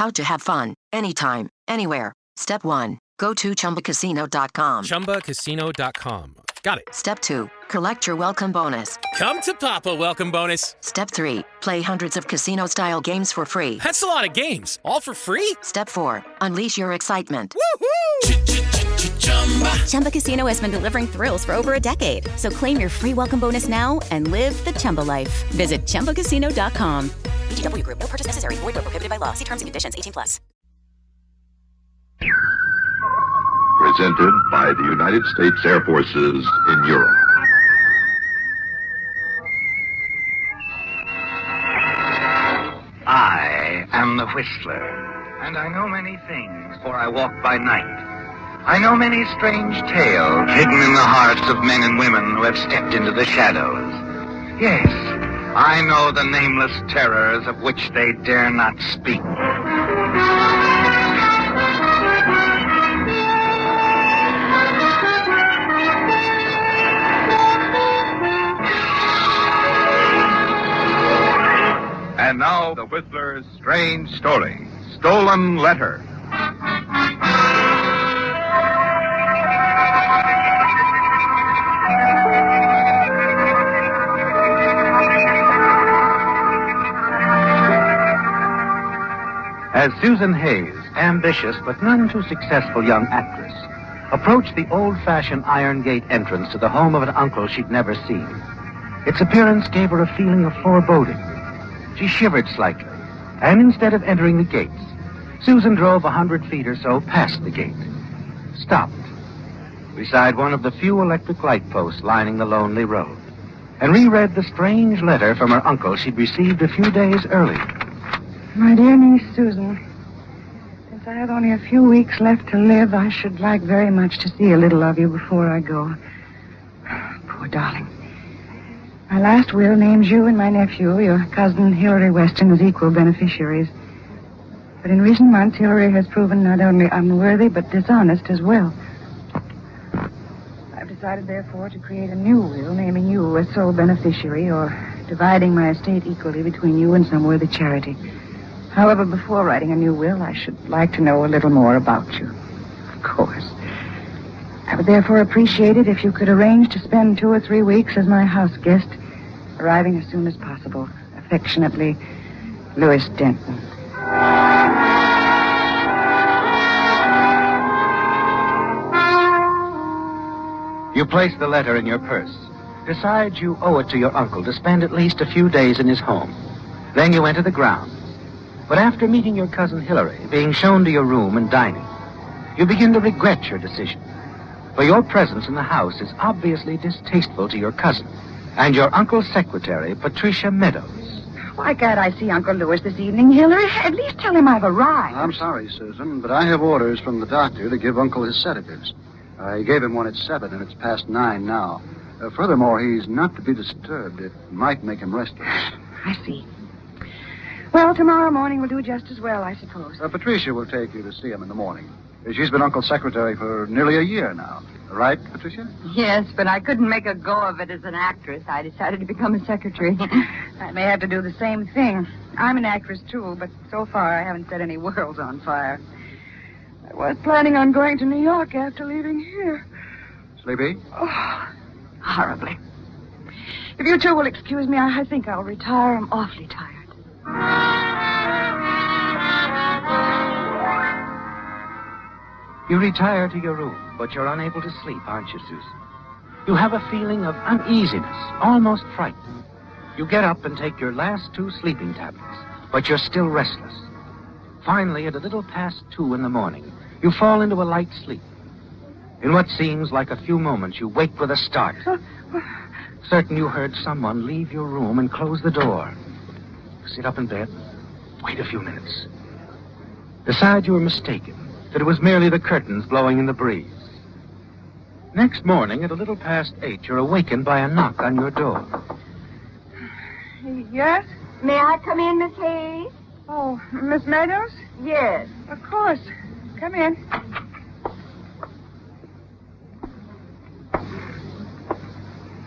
How to have fun, anytime, anywhere. Step 1. Go to ChumbaCasino.com. ChumbaCasino.com. Got it. Step 2. Collect your welcome bonus. Come to Papa welcome bonus. Step 3. Play hundreds of casino-style games for free. That's a lot of games. All for free? Step 4. Unleash your excitement. Woohoo! Chumba Casino has been delivering thrills for over a decade. So claim your free welcome bonus now and live the Chumba life. Visit ChumbaCasino.com. VGW Group. No purchase necessary. Void where prohibited by law. See terms and conditions. 18+. Presented by the United States Air Forces in Europe. I am the Whistler, and I know many things, for I walk by night. I know many strange tales hidden in the hearts of men and women who have stepped into the shadows. Yes, I know the nameless terrors of which they dare not speak. And now, the Whistler's strange story, Stolen Letter. As Susan Hayes, ambitious but none too successful young actress, approached the old-fashioned iron gate entrance to the home of an uncle she'd never seen, its appearance gave her a feeling of foreboding. She shivered slightly, and instead of entering the gates, Susan drove 100 feet or so past the gate, stopped beside one of the few electric light posts lining the lonely road, and reread the strange letter from her uncle she'd received a few days earlier. My dear niece, Susan, since I have only a few weeks left to live, I should like very much to see a little of you before I go. Poor darling. My last will names you and my nephew, your cousin Hilary Weston, as equal beneficiaries. But in recent months, Hilary has proven not only unworthy, but dishonest as well. I've decided, therefore, to create a new will naming you as sole beneficiary, or dividing my estate equally between you and some worthy charity. However, before writing a new will, I should like to know a little more about you. Of course. I would therefore appreciate it if you could arrange to spend 2 or 3 weeks as my house guest, arriving as soon as possible. Affectionately, Louis Denton. You place the letter in your purse. Decide you owe it to your uncle to spend at least a few days in his home. Then you enter the grounds. But after meeting your cousin Hilary, being shown to your room and dining, you begin to regret your decision. For your presence in the house is obviously distasteful to your cousin and your uncle's secretary, Patricia Meadows. Why can't I see Uncle Louis this evening, Hilary? At least tell him I've arrived. I'm sorry, Susan, but I have orders from the doctor to give Uncle his sedatives. I gave him one at 7, and it's past 9 now. Furthermore, he's not to be disturbed. It might make him restless. I see. Well, tomorrow morning will do just as well, I suppose. Patricia will take you to see him in the morning. She's been Uncle's secretary for nearly a year now. Right, Patricia? Yes, but I couldn't make a go of it as an actress. I decided to become a secretary. I may have to do the same thing. I'm an actress, too, but so far I haven't set any worlds on fire. I was planning on going to New York after leaving here. Sleepy? Oh, horribly. If you two will excuse me, I think I'll retire. I'm awfully tired. You retire to your room, but you're unable to sleep, aren't you, Susan? You have a feeling of uneasiness, almost fright. You get up and take your last 2 sleeping tablets, but you're still restless. Finally, at a little past 2 in the morning, you fall into a light sleep. In what seems like a few moments, you wake with a start. Certain you heard someone leave your room and close the door. Sit up in bed. Wait a few minutes. Decide you were mistaken, that it was merely the curtains blowing in the breeze. Next morning, at a little past 8, you're awakened by a knock on your door. Yes? May I come in, Miss Hayes? Oh, Miss Meadows? Yes. Of course. Come in.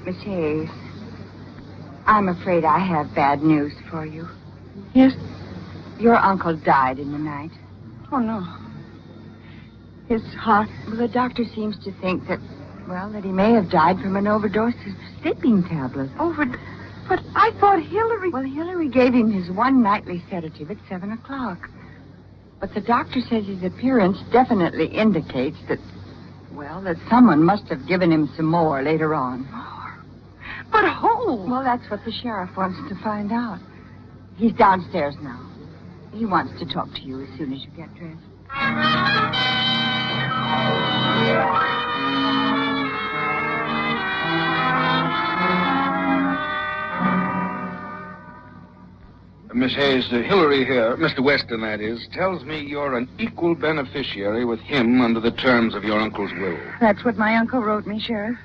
Miss Hayes, I'm afraid I have bad news for you. Yes? Your uncle died in the night. Oh, no. His heart... Well, the doctor seems to think that he may have died from an overdose of sleeping tablets. But I thought Hillary... Well, Hillary gave him his one nightly sedative at 7 o'clock. But the doctor says his appearance definitely indicates that someone must have given him some more later on. But who? Well, that's what the sheriff wants to find out. He's downstairs now. He wants to talk to you as soon as you get dressed. Miss Hayes, Hillary here, Mr. Weston, that is, tells me you're an equal beneficiary with him under the terms of your uncle's will. That's what my uncle wrote me, Sheriff.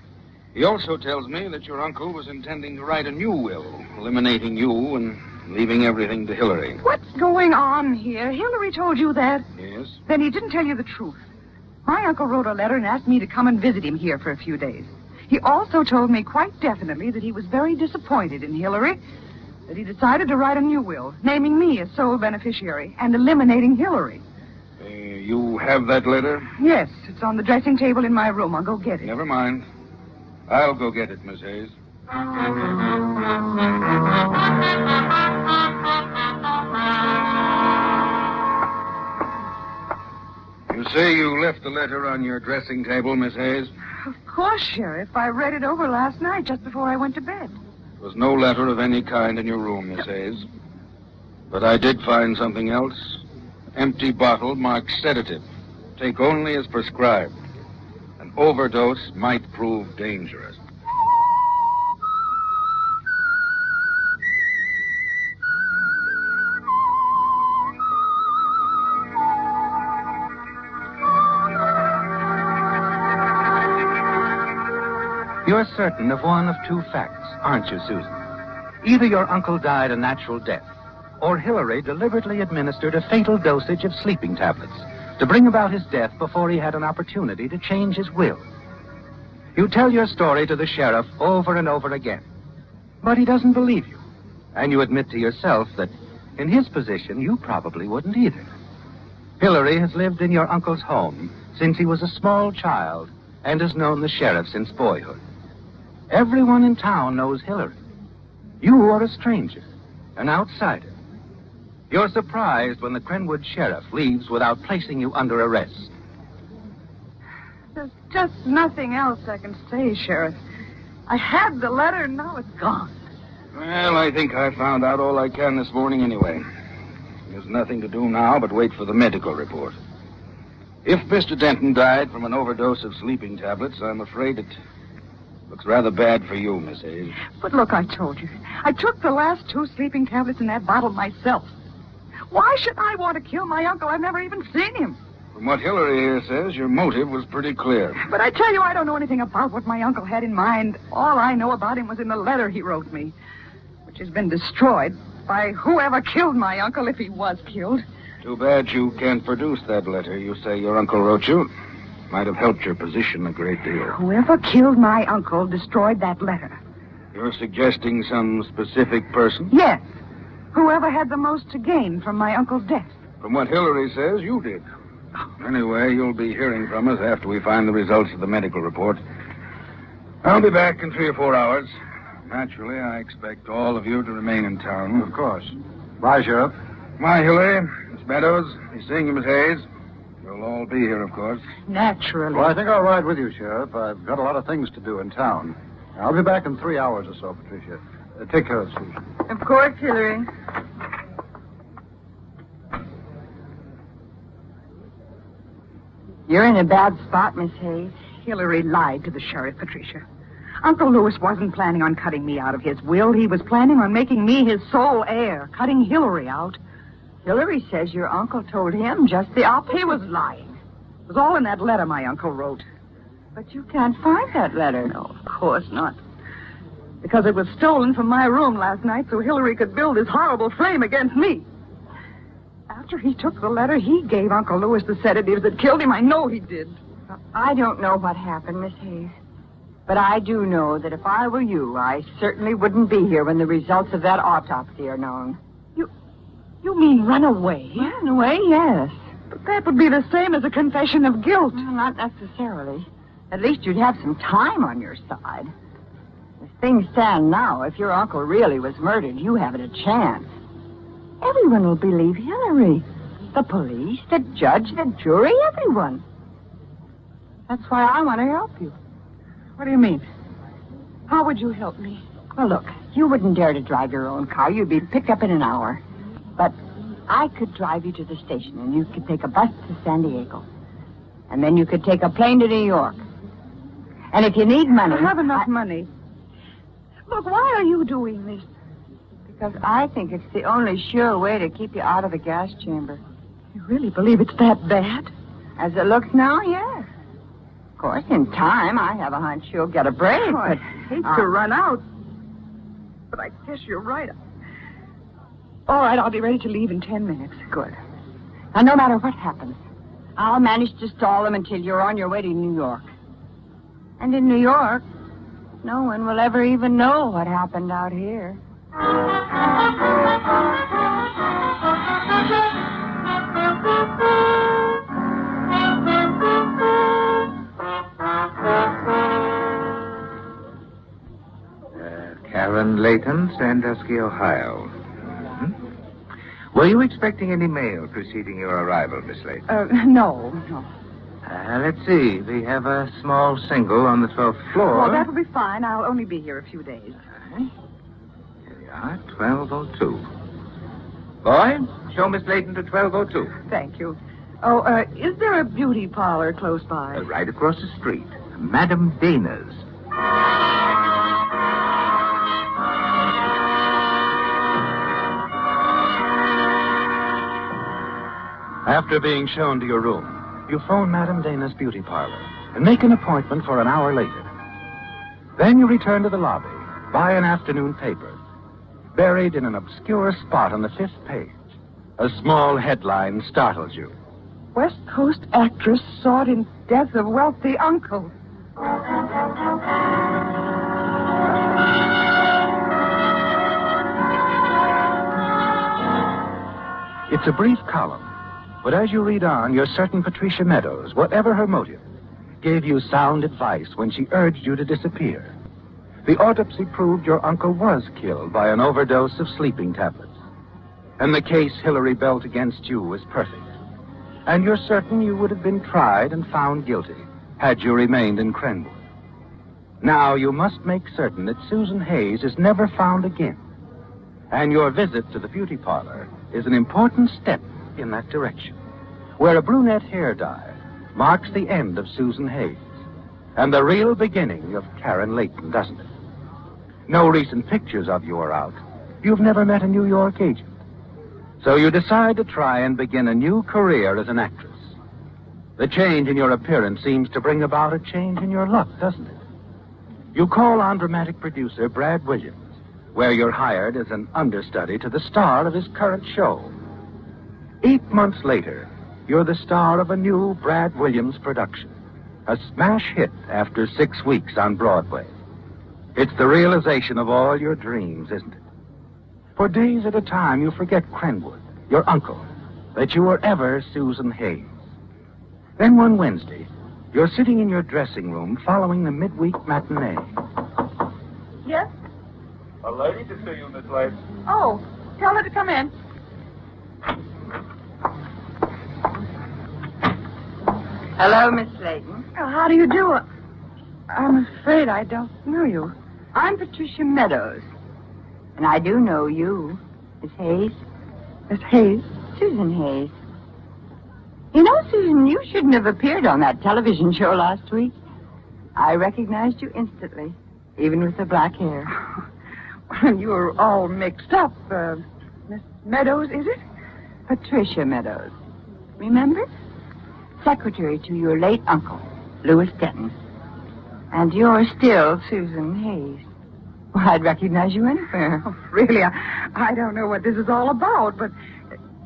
He also tells me that your uncle was intending to write a new will, eliminating you and leaving everything to Hillary. What's going on here? Hillary told you that? Yes? Then he didn't tell you the truth. My uncle wrote a letter and asked me to come and visit him here for a few days. He also told me quite definitely that he was very disappointed in Hillary, that he decided to write a new will, naming me as sole beneficiary and eliminating Hillary. You have that letter? Yes, it's on the dressing table in my room. I'll go get it. Never mind. I'll go get it, Miss Hayes. You say you left the letter on your dressing table, Miss Hayes? Of course, Sheriff. I read it over last night just before I went to bed. There was no letter of any kind in your room, Miss Hayes. But I did find something else. Empty bottle marked sedative. Take only as prescribed. An overdose might prove dangerous. You're certain of one of two facts, aren't you, Susan? Either your uncle died a natural death, or Hillary deliberately administered a fatal dosage of sleeping tablets to bring about his death before he had an opportunity to change his will. You tell your story to the sheriff over and over again, but he doesn't believe you. And you admit to yourself that in his position, you probably wouldn't either. Hillary has lived in your uncle's home since he was a small child and has known the sheriff since boyhood. Everyone in town knows Hillary. You are a stranger, an outsider. You're surprised when the Crenwood sheriff leaves without placing you under arrest. There's just nothing else I can say, Sheriff. I had the letter, and now it's gone. Well, I think I found out all I can this morning anyway. There's nothing to do now but wait for the medical report. If Mr. Denton died from an overdose of sleeping tablets, I'm afraid it looks rather bad for you, Miss Hayes. But look, I told you. I took the last 2 sleeping tablets in that bottle myself. Why should I want to kill my uncle? I've never even seen him. From what Hillary here says, your motive was pretty clear. But I tell you, I don't know anything about what my uncle had in mind. All I know about him was in the letter he wrote me, which has been destroyed by whoever killed my uncle, if he was killed. Too bad you can't produce that letter you say your uncle wrote you. Might have helped your position a great deal. Whoever killed my uncle destroyed that letter. You're suggesting some specific person? Yes. Whoever had the most to gain from my uncle's death. From what Hillary says, you did. Anyway, you'll be hearing from us after we find the results of the medical report. I'll be back in 3 or 4 hours. Naturally, I expect all of you to remain in town. Of course. Bye, Sheriff. Bye, Hillary. Miss Meadows. Be seeing you, Miss Hayes. You'll all be here, of course. Naturally. Well, I think I'll ride with you, Sheriff. I've got a lot of things to do in town. I'll be back in 3 hours or so, Patricia. Take care of Susan. Of course, Hillary. You're in a bad spot, Miss Hayes. Hillary lied to the sheriff, Patricia. Uncle Lewis wasn't planning on cutting me out of his will. He was planning on making me his sole heir, cutting Hillary out. Hillary says your uncle told him just the opposite. He was lying. It was all in that letter my uncle wrote. But you can't find that letter. No, of course not. Because it was stolen from my room last night so Hillary could build his horrible flame against me. After he took the letter, he gave Uncle Lewis the sedatives that killed him. I know he did. I don't know what happened, Miss Hayes. But I do know that if I were you, I certainly wouldn't be here when the results of that autopsy are known. You mean run away? Run away, yes. But that would be the same as a confession of guilt. Well, not necessarily. At least you'd have some time on your side. As things stand now, if your uncle really was murdered, you haven't a chance. Everyone will believe Hillary. The police, the judge, the jury, everyone. That's why I want to help you. What do you mean? How would you help me? Well, look, you wouldn't dare to drive your own car. You'd be picked up in an hour. But I could drive you to the station, and you could take a bus to San Diego. And then you could take a plane to New York. And if you need money... I have enough money. Look, why are you doing this? Because I think it's the only sure way to keep you out of the gas chamber. You really believe it's that bad? As it looks now, yes. Of course, in time, I have a hunch you'll get a break. Oh, but I hate to run out. But I guess you're right. All right, I'll be ready to leave in 10 minutes. Good. Now, no matter what happens, I'll manage to stall them until you're on your way to New York. And in New York, no one will ever even know what happened out here. Karen Layton, Sandusky, Ohio. Were you expecting any mail preceding your arrival, Miss Layton? No. Let's see. We have a small single on the 12th floor. Well, that'll be fine. I'll only be here a few days. Here we are, 1202. Boy, show Miss Layton to 1202. Thank you. Oh, is there a beauty parlor close by? Right across the street. Madame Dana's. After being shown to your room, you phone Madame Dana's beauty parlor and make an appointment for an hour later. Then you return to the lobby, buy an afternoon paper. Buried in an obscure spot on the 5th page, a small headline startles you. West Coast actress sought in death of wealthy uncle. It's a brief column, but as you read on, you're certain Patricia Meadows, whatever her motive, gave you sound advice when she urged you to disappear. The autopsy proved your uncle was killed by an overdose of sleeping tablets. And the case Hillary built against you was perfect. And you're certain you would have been tried and found guilty had you remained in Crenwood. Now you must make certain that Susan Hayes is never found again. And your visit to the beauty parlor is an important step in that direction, where a brunette hair dye marks the end of Susan Hayes and the real beginning of Karen Layton, doesn't it? No recent pictures of you are out. You've never met a New York agent. So you decide to try and begin a new career as an actress. The change in your appearance seems to bring about a change in your luck, doesn't it? You call on dramatic producer Brad Williams, where you're hired as an understudy to the star of his current show. 8 months later, you're the star of a new Brad Williams production, a smash hit after 6 weeks on Broadway. It's the realization of all your dreams, isn't it? For days at a time, you forget Crenwood, your uncle, that you were ever Susan Hayes. Then one Wednesday, you're sitting in your dressing room following the midweek matinee. Yes? A lady to see you, Miss Layton. Oh, tell her to come in. Hello, Miss Layton. Oh, how do you do? I'm afraid I don't know you. I'm Patricia Meadows. And I do know you, Miss Hayes. Miss Hayes? Susan Hayes. You know, Susan, you shouldn't have appeared on that television show last week. I recognized you instantly, even with the black hair. Well, you were all mixed up. Miss Meadows, is it? Patricia Meadows. Remember? Secretary to your late uncle, Louis Denton. And you're still Susan Hayes. Well, I'd recognize you anywhere. Oh, really, I don't know what this is all about, but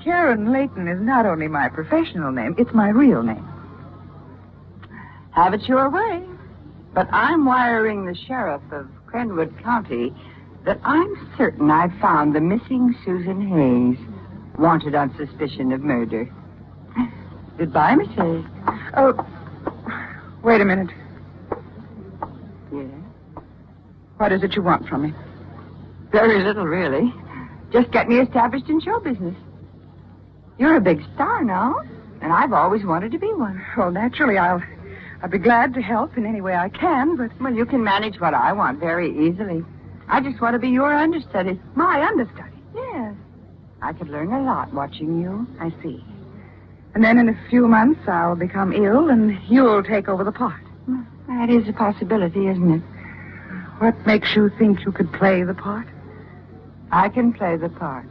Karen Layton is not only my professional name, it's my real name. Have it your way. But I'm wiring the sheriff of Crenwood County that I'm certain I've found the missing Susan Hayes. wanted on suspicion of murder. Goodbye, Miss Hayes. Oh, wait a minute. Yes? What is it you want from me? Very little, really. Just get me established in show business. You're a big star now, and I've always wanted to be one. Well, naturally, I'll be glad to help in any way I can, but... Well, you can manage what I want very easily. I just want to be your understudy. My understudy? Yes. I could learn a lot watching you. I see. And then in a few months, I'll become ill, and you'll take over the part. That is a possibility, isn't it? What makes you think you could play the part? I can play the part.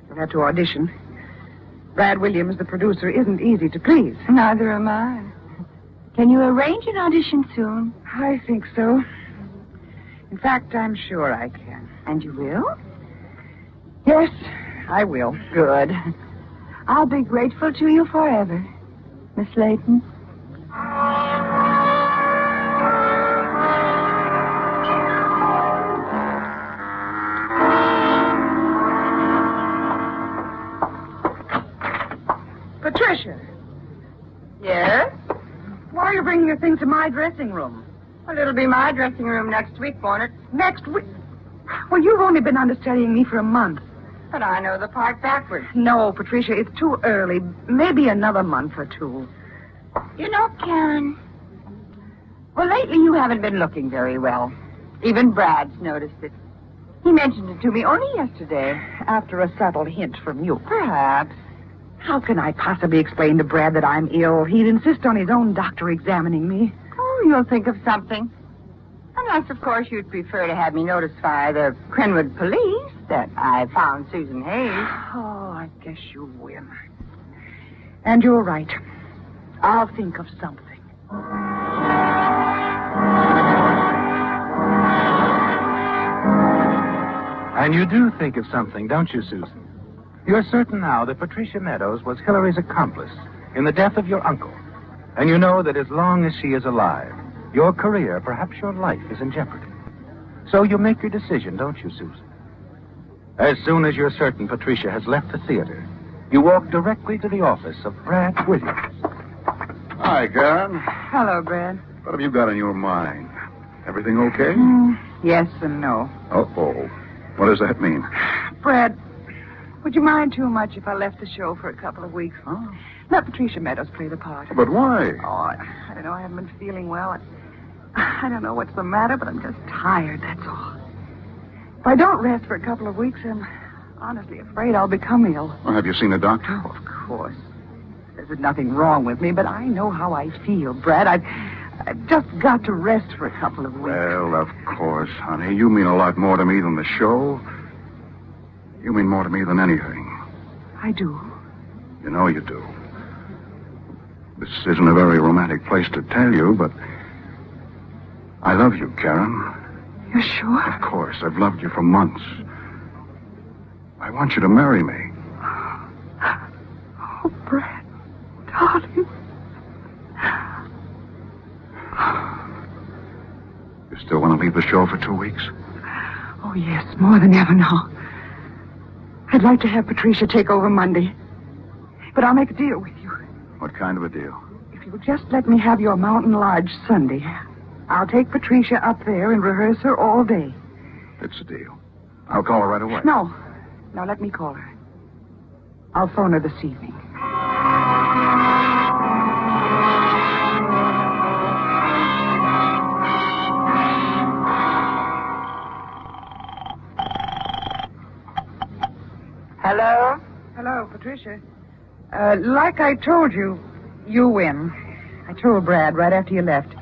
You'll have to audition. Brad Williams, the producer, isn't easy to please. Neither am I. Can you arrange an audition soon? I think so. In fact, I'm sure I can. And you will? Yes, I will. Good. I'll be grateful to you forever, Miss Layton. Patricia. Yes? Why are you bringing your things to my dressing room? Well, it'll be my dressing room next week, won't it? Next week? Well, you've only been understudying me for a month. But I know the part backwards. No, Patricia, it's too early. Maybe another month or two. You know, Karen, well, lately you haven't been looking very well. Even Brad's noticed it. He mentioned it to me only yesterday. After a subtle hint from you. Perhaps. How can I possibly explain to Brad that I'm ill? He'd insist on his own doctor examining me. Oh, you'll think of something. Unless, of course, you'd prefer to have me notify the Crenwood police that I found Susan Hayes. Oh, I guess you will. And you're right. I'll think of something. And you do think of something, don't you, Susan? You're certain now that Patricia Meadows was Hillary's accomplice in the death of your uncle. And you know that as long as she is alive, your career, perhaps your life, is in jeopardy. So you make your decision, don't you, Susan? As soon as you're certain Patricia has left the theater, you walk directly to the office of Brad Williams. Hi, Karen. Hello, Brad. What have you got in your mind? Everything okay? Yes and no. Uh-oh. What does that mean? Brad, would you mind too much if I left the show for a couple of weeks? Huh? Let Patricia Meadows play the part. But why? Oh, I don't know. I haven't been feeling well. I don't know what's the matter, but I'm just tired, that's all. If I don't rest for a couple of weeks, I'm honestly afraid I'll become ill. Well, have you seen a doctor? Oh, of course. There's nothing wrong with me, but I know how I feel, Brad. I've just got to rest for a couple of weeks. Well, of course, honey. You mean a lot more to me than the show. You mean more to me than anything. I do. You know you do. This isn't a very romantic place to tell you, but I love you, Karen. You're sure? Of course. I've loved you for months. I want you to marry me. Oh, Brad, darling. You still want to leave the show for 2 weeks? Oh, yes, more than ever now. I'd like to have Patricia take over Monday. But I'll make a deal with you. What kind of a deal? If you'll just let me have your Mountain Lodge Sunday, I'll take Patricia up there and rehearse her all day. It's a deal. I'll call her right away. No, let me call her. I'll phone her this evening. Hello? Hello, Patricia. Like I told you, you win. I told Brad right after you left.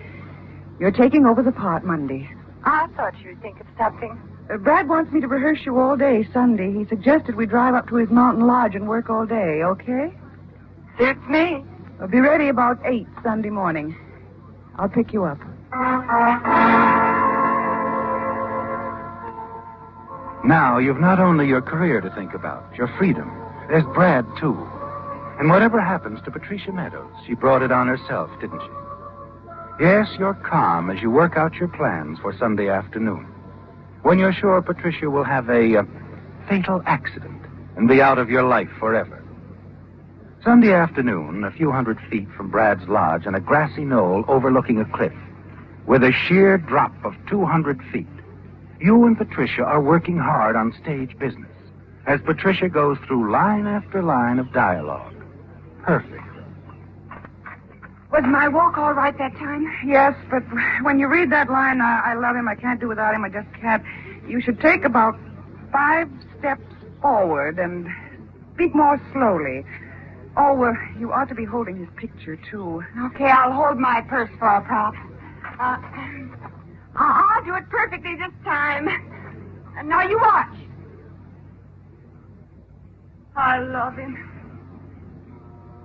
You're taking over the part Monday. I thought you'd think of something. Brad wants me to rehearse you all day Sunday. He suggested we drive up to his mountain lodge and work all day, okay? Suits me. We'll be ready about 8 Sunday morning. I'll pick you up. Now, you've not only your career to think about, your freedom. There's Brad, too. And whatever happens to Patricia Meadows, she brought it on herself, didn't she? Yes, you're calm as you work out your plans for Sunday afternoon. When you're sure Patricia will have a fatal accident and be out of your life forever. Sunday afternoon, a few hundred feet from Brad's lodge on a grassy knoll overlooking a cliff, with a sheer drop of 200 feet, you and Patricia are working hard on stage business as Patricia goes through line after line of dialogue. Perfect. Was my walk all right that time? Yes, but when you read that line, I love him, I can't do without him, I just can't. You should take about 5 steps forward and speak more slowly. Oh, you ought to be holding his picture, too. Okay, I'll hold my purse for a prop. I'll do it perfectly this time. And now you watch. I love him.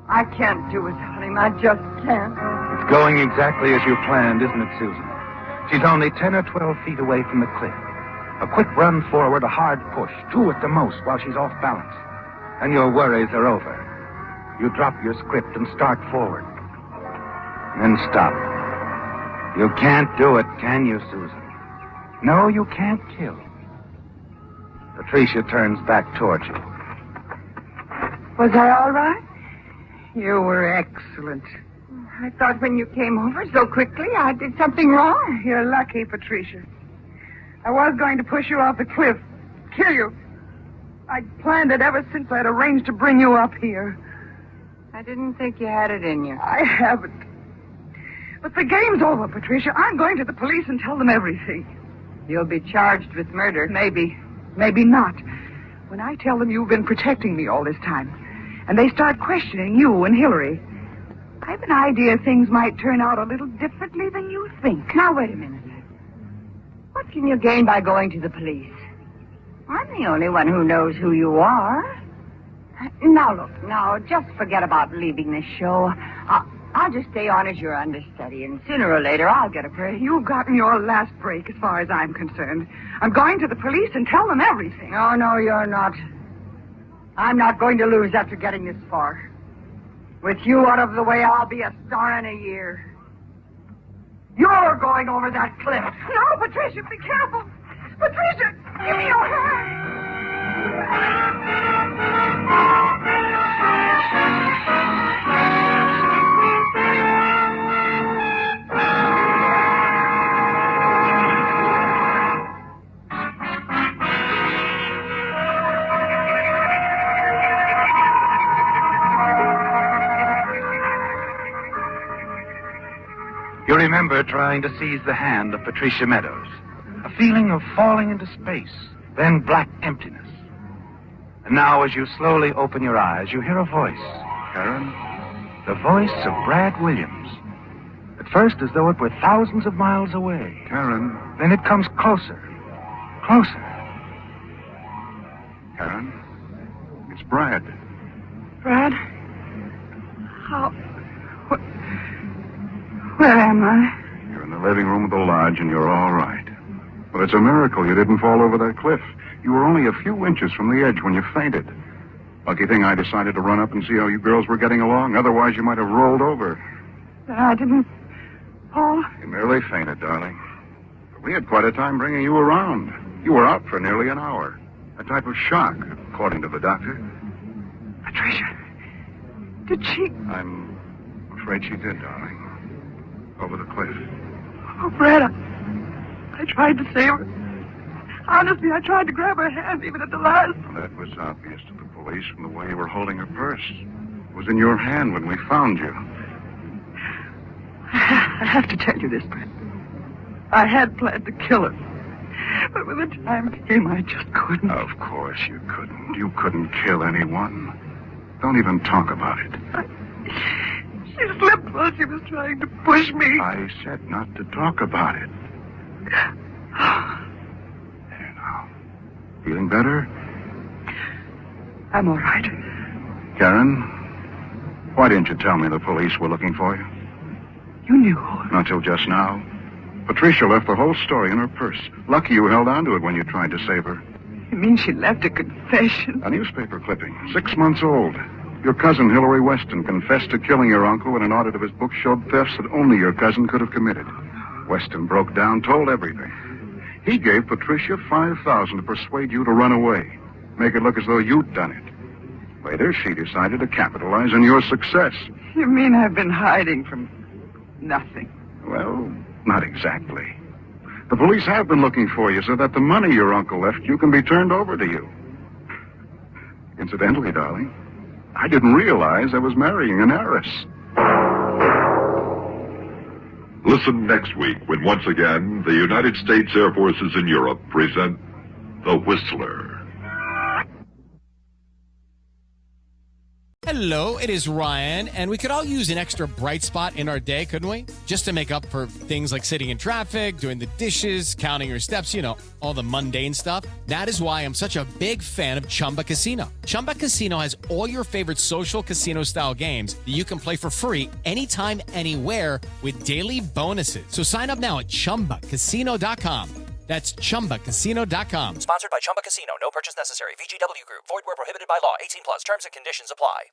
I can't do without him. I just can't. It's going exactly as you planned, isn't it, Susan? She's only 10 or 12 feet away from the cliff. A quick run forward, a hard push, 2 at the most while she's off balance. And your worries are over. You drop your script and start forward. Then stop. You can't do it, can you, Susan? No, you can't kill. Patricia turns back towards you. Was I all right? You were excellent. I thought when you came over so quickly, I did something wrong. You're lucky, Patricia. I was going to push you off the cliff, kill you. I'd planned it ever since I'd arranged to bring you up here. I didn't think you had it in you. I haven't. But the game's over, Patricia. I'm going to the police and tell them everything. You'll be charged with murder. Maybe. Maybe not. When I tell them you've been protecting me all this time, and they start questioning you and Hillary, I've an idea things might turn out a little differently than you think. Now, wait a minute. What can you gain by going to the police? I'm the only one who knows who you are. Now, look, now, just forget about leaving this show. I'll just stay on as your understudy, and sooner or later I'll get a break. You've gotten your last break as far as I'm concerned. I'm going to the police and tell them everything. Oh, no, you're not. I'm not going to lose after getting this far. With you out of the way, I'll be a star in a year. You're going over that cliff. No, Patricia, be careful. Patricia, give me your hand. You remember trying to seize the hand of Patricia Meadows. A feeling of falling into space, then black emptiness. And now, as you slowly open your eyes, you hear a voice. Karen? The voice of Brad Williams. At first, as though it were thousands of miles away. Karen? Then it comes closer. Closer. Karen? It's Brad. Brad? How... Where am I? You're in the living room of the lodge, and you're all right. But it's a miracle you didn't fall over that cliff. You were only a few inches from the edge when you fainted. Lucky thing I decided to run up and see how you girls were getting along. Otherwise, you might have rolled over. I didn't fall. You merely fainted, darling. But we had quite a time bringing you around. You were out for nearly an hour. A type of shock, according to the doctor. Patricia, did she... I'm afraid she did, darling. Over the cliff. Oh, Brad, I tried to save her. Honestly, I tried to grab her hand even at the last. Well, that was obvious to the police from the way you were holding her purse. It was in your hand when we found you. I have to tell you this, Brad. I had planned to kill her. But when the time came, I just couldn't. Of course you couldn't. You couldn't kill anyone. Don't even talk about it. She slipped while she was trying to push me. I said not to talk about it. There now. Feeling better? I'm all right. Karen, why didn't you tell me the police were looking for you? You knew. Not till just now. Patricia left the whole story in her purse. Lucky you held on to it when you tried to save her. You mean she left a confession? A newspaper clipping, 6 months old. Your cousin, Hillary Weston, confessed to killing your uncle when an audit of his book showed thefts that only your cousin could have committed. Weston broke down, told everything. He gave Patricia $5,000 to persuade you to run away. Make it look as though you'd done it. Later, she decided to capitalize on your success. You mean I've been hiding from nothing? Well, not exactly. The police have been looking for you so that the money your uncle left you can be turned over to you. Incidentally, darling, I didn't realize I was marrying an heiress. Listen next week when once again the United States Air Forces in Europe present The Whistler. Hello, it is Ryan, and we could all use an extra bright spot in our day, couldn't we? Just to make up for things like sitting in traffic, doing the dishes, counting your steps, all the mundane stuff. That is why I'm such a big fan of Chumba Casino. Chumba Casino has all your favorite social casino-style games that you can play for free anytime, anywhere with daily bonuses. So sign up now at ChumbaCasino.com. That's ChumbaCasino.com. Sponsored by Chumba Casino. No purchase necessary. VGW Group. Void where prohibited by law. 18+. Terms and conditions apply.